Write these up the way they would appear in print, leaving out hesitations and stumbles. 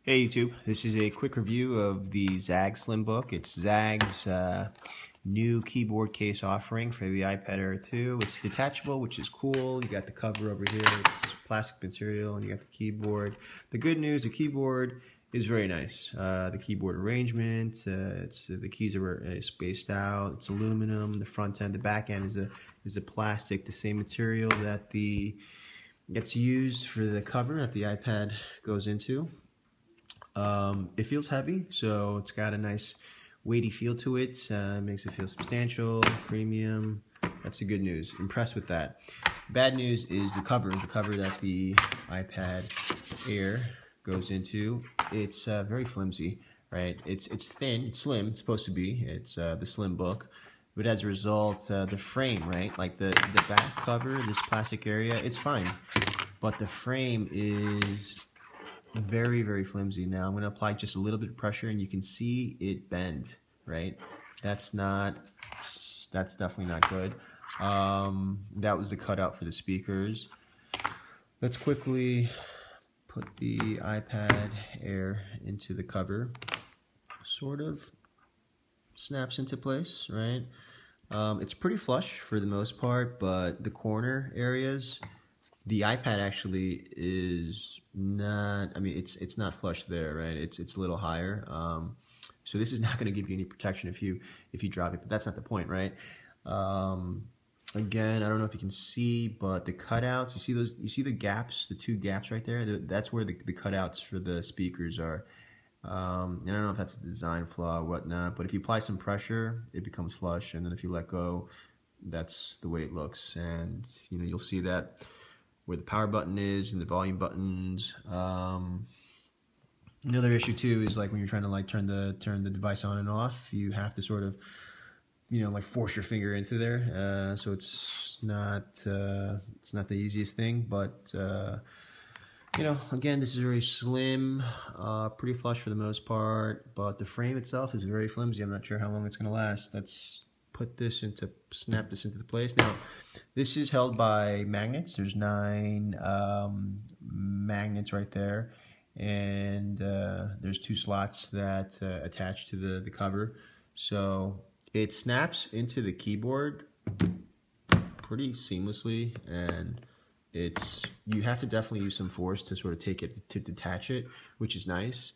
Hey YouTube, this is a quick review of the ZAGG Slim Book. It's ZAGG's new keyboard case offering for the iPad Air 2. It's detachable, which is cool. You got the cover over here, it's plastic material, and you got the keyboard. The good news, the keyboard is very nice. The keyboard arrangement, the keys are spaced out, it's aluminum, the front end, the back end is a plastic, the same material that gets used for the cover that the iPad goes into. It feels heavy, so it's got a nice weighty feel to it. Makes it feel substantial, premium. That's the good news. Impressed with that. Bad news is the cover that the iPad Air goes into. It's very flimsy, right? It's thin, it's slim. It's supposed to be. It's the Slim Book, but as a result, the frame, right? Like the back cover, this plastic area, it's fine, but the frame is very, very flimsy. Now I'm going to apply just a little bit of pressure and you can see it bend, right? That's definitely not good. That was the cutout for the speakers. Let's quickly put the iPad Air into the cover. Sort of snaps into place, right? It's pretty flush for the most part, but the corner areas, the iPad actually is not, I mean, it's not flush there, right? It's a little higher. So this is not going to give you any protection if you drop it, but that's not the point, right? Again, I don't know if you can see, but the cutouts, you see the gaps, the two gaps right there? That's where the cutouts for the speakers are. And I don't know if that's a design flaw or whatnot, but if you apply some pressure, it becomes flush, and then if you let go, that's the way it looks. And you'll see that where the power button is and the volume buttons. Another issue too is like when you're trying to turn the device on and off, you have to sort of like force your finger into there. So it's not the easiest thing, but again, this is very slim, pretty flush for the most part, but the frame itself is very flimsy. I'm not sure how long it's going to last. Let's snap this into place. Now, this is held by magnets. There's 9 magnets right there, and there's 2 slots that attach to the cover. So it snaps into the keyboard pretty seamlessly, and you have to definitely use some force to sort of to detach it, which is nice.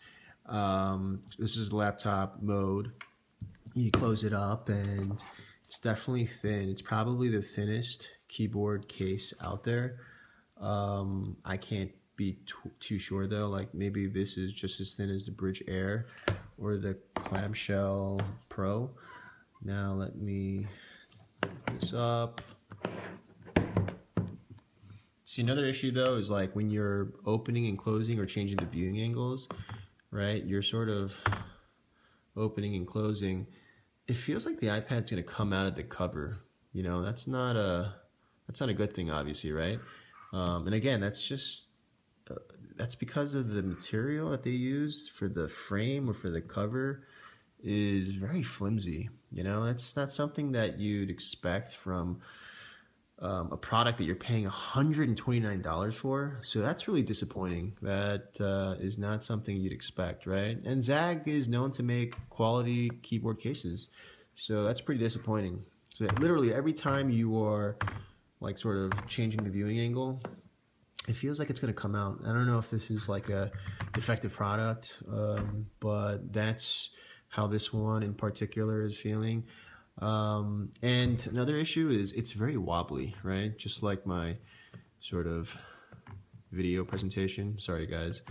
This is laptop mode. You close it up and it's definitely thin. It's probably the thinnest keyboard case out there. I can't be too sure though, like maybe this is just as thin as the Bridge Air or the Clamshell Pro. Now let me put this up. See, another issue though is like when you're opening and closing or changing the viewing angles, right? You're sort of opening and closing. It feels like the iPad's going to come out of the cover. That's not a good thing, obviously, right? And again, that's because of the material that they use for the frame or for the cover is very flimsy. It's not something that you'd expect from a product that you're paying $129 for. So that's really disappointing. That is not something you'd expect, right? And ZAGG is known to make quality keyboard cases. So that's pretty disappointing. So literally every time you are like sort of changing the viewing angle, it feels like it's going to come out. I don't know if this is like a defective product, but that's how this one in particular is feeling. And another issue is it's very wobbly, right? Just like my sort of video presentation. Sorry guys.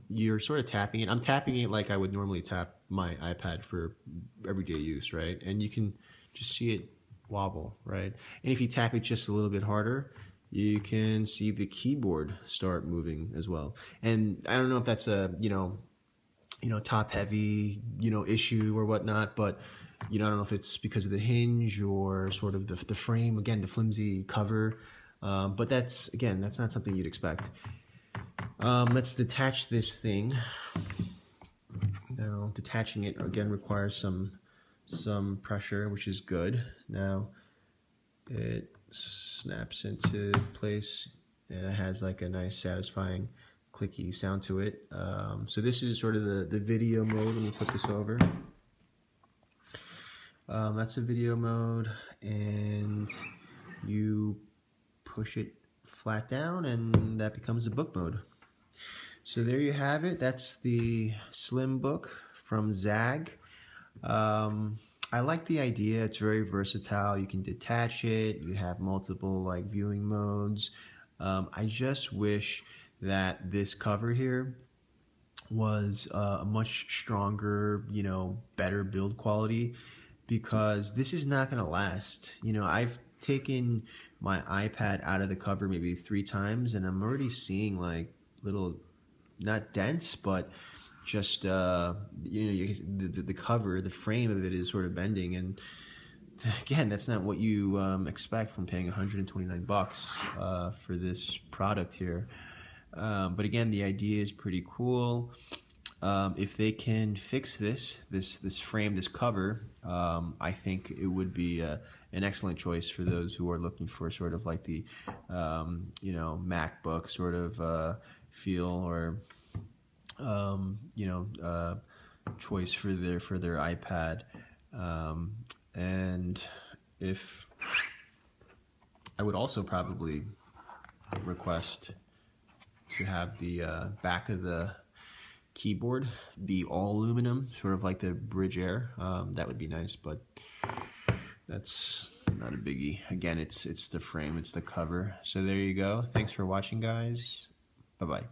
You're sort of tapping it. I'm tapping it like I would normally tap my iPad for everyday use, right? And you can just see it wobble, right? And if you tap it just a little bit harder, you can see the keyboard start moving as well. And I don't know if that's a top heavy issue or whatnot, but I don't know if it's because of the hinge or sort of the frame, again, the flimsy cover, but that's not something you'd expect. Let's detach this thing. Now, detaching it again requires some pressure, which is good. Now, it snaps into place and it has like a nice satisfying clicky sound to it. So this is sort of the video mode. Let me flip this over. That's a video mode, and you push it flat down and that becomes a book mode. So there you have it. That's the Slim Book from ZAGG. I like the idea. It's very versatile. You can detach it. You have multiple like viewing modes. I just wish that this cover here was a much stronger, you know, better build quality, because this is not going to last. You know, I've taken my iPad out of the cover maybe 3 times and I'm already seeing like little, not dents, but just you know, the cover, the frame of it is sort of bending, and again, that's not what you expect from paying 129 bucks for this product here. But again, the idea is pretty cool. If they can fix this frame, this cover, I think it would be an excellent choice for those who are looking for sort of like the you know, MacBook sort of feel, or you know, choice for their iPad. And if I would also probably request to have the back of the keyboard be all aluminum, sort of like the Bridge Air. That would be nice, but that's not a biggie. Again, it's the frame, it's the cover. So there you go. Thanks for watching, guys. Bye-bye.